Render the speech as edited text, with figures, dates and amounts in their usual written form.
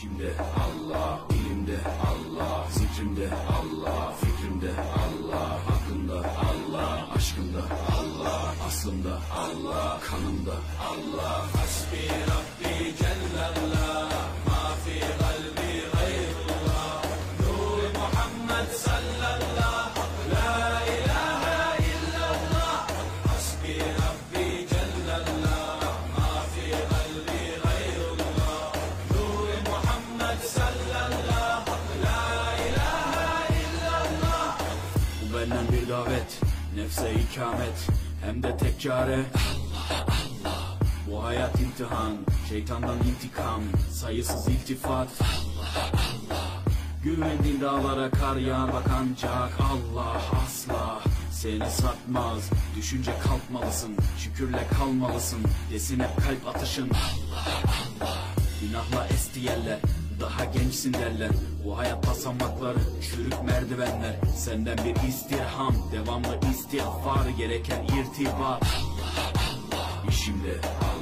İçimde Allah, dilimde Allah, zikrimde Allah, fikrimde Allah, aklımda Allah, aşkımda Allah, aslımda Allah, kanımda Allah. Hasbi Rabbi Cellallah, ma fi kalbi gayrullah, Nur Muhammed sallallahu, la ilahe illallah. Hasbi Rabbi Cellallah, ma fi kalbi gayrullah, Nur Muhammed sallallahu, la ilahe illallah. Bu benden bir davet, nefse ikamet, hem de tek çare Allah Allah. Bu hayat imtihan, şeytandan intikam, sayısız iltifat Allah Allah. Güvendiğin dağlara kar yağar bak ancak Allah asla seni satmaz. Düşünce kalkmalısın, şükürle kalmalısın, desin hep kalp atışın Allah Allah. Günahla esti yerler, daha gençsin derler. Bu hayat basamakları, çürük merdivenler. Senden bir istirham, devamlı istiğfar, gereken irtibat Allah Allah. İşimde Allah.